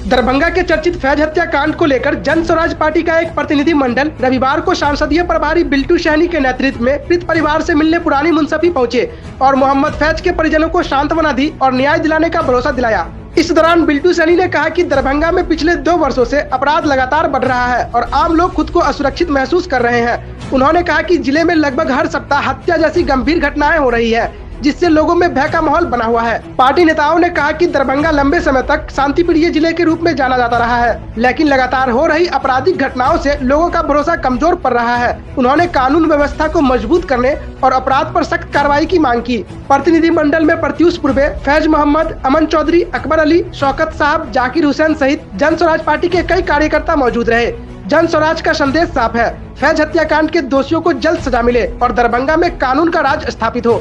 दरभंगा के चर्चित फैज हत्याकांड को लेकर जन स्वराज पार्टी का एक प्रतिनिधि मंडल रविवार को संसदीय प्रभारी बिल्टू सैनी के नेतृत्व में पीड़ित परिवार से मिलने पुरानी मुंसफी पहुंचे और मोहम्मद फैज के परिजनों को सांत्वना दी और न्याय दिलाने का भरोसा दिलाया। इस दौरान बिल्टू सैनी ने कहा कि दरभंगा में पिछले 2 वर्षों से अपराध लगातार बढ़ रहा है और आम लोग खुद को असुरक्षित महसूस कर रहे हैं। उन्होंने कहा कि जिले में लगभग हर सप्ताह हत्या जैसी गंभीर घटनाएं हो रही है, जिससे लोगों में भय का माहौल बना हुआ है। पार्टी नेताओं ने कहा कि दरभंगा लंबे समय तक शांति प्रिय जिले के रूप में जाना जाता रहा है, लेकिन लगातार हो रही आपराधिक घटनाओं से लोगों का भरोसा कमजोर पड़ रहा है। उन्होंने कानून व्यवस्था को मजबूत करने और अपराध पर सख्त कार्रवाई की मांग की। प्रतिनिधि मंडल में प्रत्यूष पूर्वे, फैज मोहम्मद, अमन चौधरी, अकबर अली, शौकत साहब, जाकिर हुसैन सहित जन स्वराज पार्टी के कई कार्यकर्ता मौजूद रहे। जन स्वराज का संदेश साफ है, फैज हत्याकांड के दोषियों को जल्द सजा मिले और दरभंगा में कानून का राज स्थापित हो।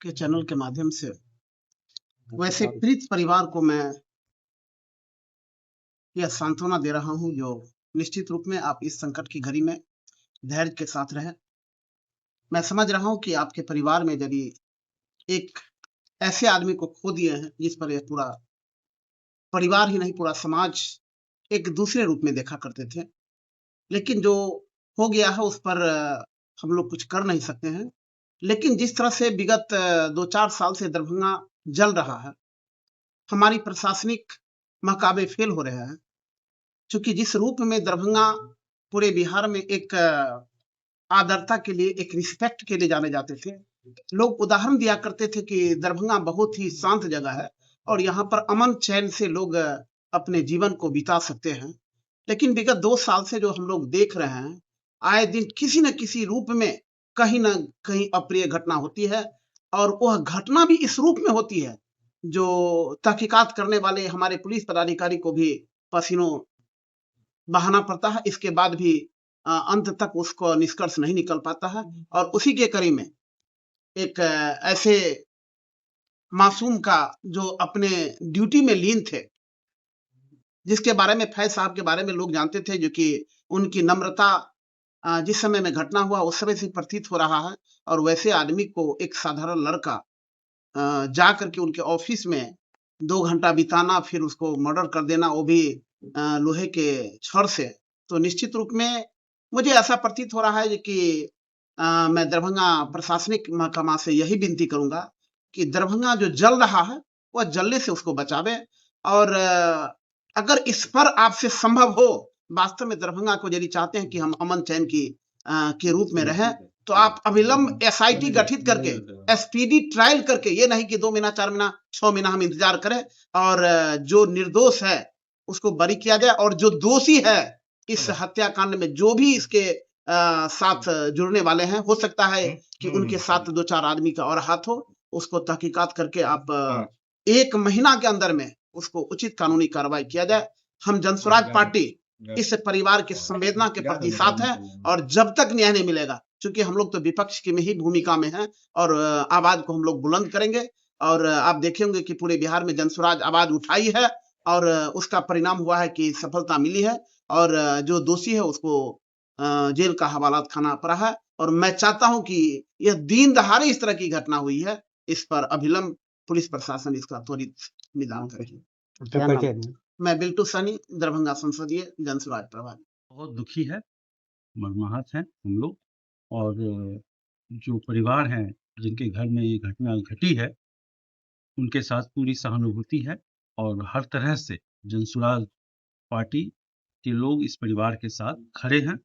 के चैनल के माध्यम से वैसे पीड़ित परिवार को मैं यह सांत्वना दे रहा हूं, जो निश्चित रूप में आप इस संकट की घड़ी में धैर्य के साथ रहें। मैं समझ रहा हूं कि आपके परिवार में यदि एक ऐसे आदमी को खो दिए हैं जिस पर यह पूरा परिवार ही नहीं पूरा समाज एक दूसरे रूप में देखा करते थे, लेकिन जो हो गया है उस पर हम लोग कुछ कर नहीं सकते हैं। लेकिन जिस तरह से विगत 2-4 साल से दरभंगा जल रहा है, हमारी प्रशासनिक महकामे फेल हो रहे हैं। क्योंकि जिस रूप में दरभंगा पूरे बिहार में एक आदरता के लिए, एक रिस्पेक्ट के लिए जाने जाते थे, लोग उदाहरण दिया करते थे कि दरभंगा बहुत ही शांत जगह है और यहाँ पर अमन चैन से लोग अपने जीवन को बिता सकते हैं। लेकिन विगत 2 साल से जो हम लोग देख रहे हैं, आए दिन किसी न किसी रूप में कहीं ना कहीं अप्रिय घटना होती है और वह घटना भी इस रूप में होती है जो तहकीकात करने वाले हमारे पुलिस पदाधिकारी को भी पसीनों बहाना पड़ता है। इसके बाद भी अंत तक उसको निष्कर्ष नहीं निकल पाता है और उसी के कड़ी में एक ऐसे मासूम का जो अपने ड्यूटी में लीन थे, जिसके बारे में फैज साहब के बारे में लोग जानते थे, जो कि उनकी नम्रता जिस समय में घटना हुआ उस समय से प्रतीत हो रहा है। और वैसे आदमी को एक साधारण लड़का जा करके उनके ऑफिस में 2 घंटा बिताना, फिर उसको मर्डर कर देना, वो भी लोहे के छड़ से, तो निश्चित रूप में मुझे ऐसा प्रतीत हो रहा है कि मैं दरभंगा प्रशासनिक महकमा से यही विनती करूंगा कि दरभंगा जो जल रहा है वह जलने से उसको बचावे। और अगर इस पर आपसे संभव हो, वास्तव में दरभंगा को यदि चाहते हैं कि हम अमन चैन की के रूप में रहें, तो आप अविलंब एसआईटी गठित करके एसपीडी ट्रायल करके, ये नहीं कि 2 महीना 4 महीना 6 महीना हम इंतजार करें, और जो निर्दोष है उसको बरी किया जाए और जो दोषी है इस हत्याकांड में, जो भी इसके साथ जुड़ने वाले हैं, हो सकता है कि उनके साथ 2-4 आदमी का और हाथ हो, उसको तहकीकात करके आप 1 महीना के अंदर में उसको उचित कानूनी कार्रवाई किया जाए। हम जनस्वराज पार्टी इस परिवार की संवेदना के प्रति साथ है और जब तक न्याय नहीं मिलेगा, क्योंकि हम लोग तो विपक्ष की में ही भूमिका में हैं और आवाज को हम लोग बुलंद करेंगे। और आप देखेंगे कि पूरे बिहार में जनस्वराज आवाज उठाई है और उसका परिणाम हुआ है कि सफलता मिली है और जो दोषी है उसको जेल का हवाला खाना पड़ा है। और मैं चाहता हूं कि यह दिन दहाड़े इस तरह की घटना हुई है, इस पर अभिलंब पुलिस प्रशासन इसका त्वरित निदान करे। मैं बिल्टू सैनी, दरभंगा संसदीय जन स्वराज प्रभारी। बहुत दुखी है, मर्माहत हैं हम लोग, और जो परिवार हैं जिनके घर में ये घटना घटी है उनके साथ पूरी सहानुभूति है और हर तरह से जन स्वराज पार्टी के लोग इस परिवार के साथ खड़े हैं।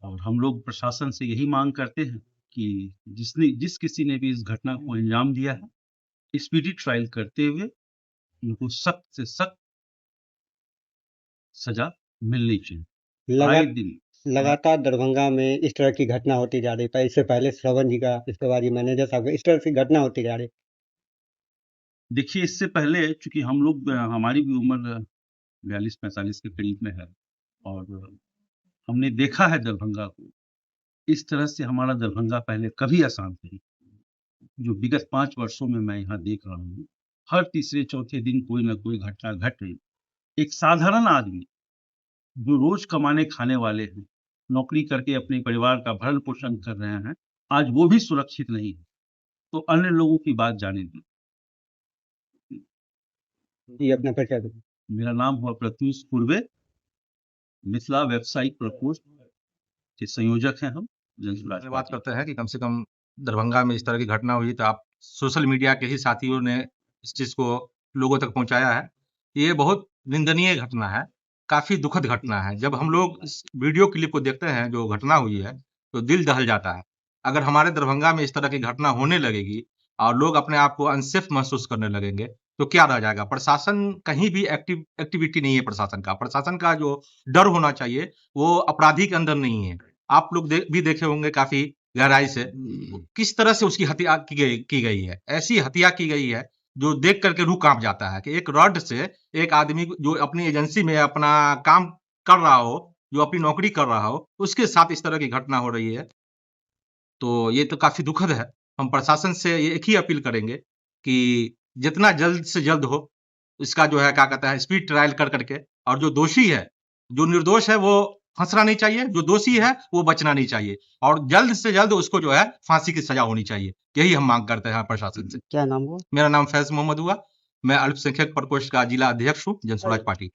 और हम लोग प्रशासन से यही मांग करते हैं कि जिस किसी ने भी इस घटना को अंजाम दिया है, स्पीडी ट्रायल करते हुए उनको सख्त से सख्त सजा मिलनी चाहिए। लगातार दरभंगा में इस तरह की घटना होती जा रही है। इससे पहले श्रवण जी का, इसके बाद मैनेजर साहब, इस तरह की घटना होती जा रही। देखिए, इससे पहले चूंकि हम लोग, हमारी भी उम्र 42-45 के करीब में है और हमने देखा है दरभंगा को, इस तरह से हमारा दरभंगा पहले कभी अशांत नहीं। जो विगत 5 वर्षों में मैं यहाँ देख रहा हूँ, हर तीसरे चौथे दिन कोई ना कोई घटना घट रही। एक साधारण आदमी जो रोज कमाने खाने वाले हैं, नौकरी करके अपने परिवार का भरण पोषण कर रहे हैं, आज वो भी सुरक्षित नहीं है, तो अन्य लोगों की बात जाने दी। ये अपना परिचय मेरा नाम हुआ प्रत्युष पूर्वे, मिथिला वेबसाइट प्रकोष्ठ के संयोजक हैं हम जनसुराज बात पार्टी। करते हैं कि कम से कम दरभंगा में इस तरह की घटना हुई तो आप सोशल मीडिया के ही साथियों ने इस चीज़ को लोगों तक पहुंचाया है। ये बहुत निंदनीय घटना है, काफ़ी दुखद घटना है। जब हम लोग इस वीडियो क्लिप को देखते हैं जो घटना हुई है, तो दिल दहल जाता है। अगर हमारे दरभंगा में इस तरह की घटना होने लगेगी और लोग अपने आप को अनसेफ महसूस करने लगेंगे, तो क्या रह जाएगा? प्रशासन कहीं भी एक्टिविटी नहीं है प्रशासन का। प्रशासन का जो डर होना चाहिए, वो अपराधी के अंदर नहीं है। आप लोग भी देखे होंगे काफ़ी गहराई से, किस तरह से उसकी हत्या की गई है। ऐसी हत्या की गई है जो देख करके रूह कांप जाता है कि एक रॉड से एक आदमी जो अपनी एजेंसी में अपना काम कर रहा हो, जो अपनी नौकरी कर रहा हो, उसके साथ इस तरह की घटना हो रही है। तो ये तो काफ़ी दुखद है। हम प्रशासन से ये एक ही अपील करेंगे कि जितना जल्द से जल्द हो, इसका जो है क्या कहता है स्पीड ट्रायल कर करके, और जो दोषी है, जो निर्दोष है वो फंसना नहीं चाहिए, जो दोषी है वो बचना नहीं चाहिए, और जल्द से जल्द उसको जो है फांसी की सजा होनी चाहिए। यही हम मांग करते हैं प्रशासन से। क्या नाम हुआ? मेरा नाम फैज मोहम्मद हुआ, मैं अल्पसंख्यक प्रकोष्ठ का जिला अध्यक्ष हूँ जनसुराज पार्टी।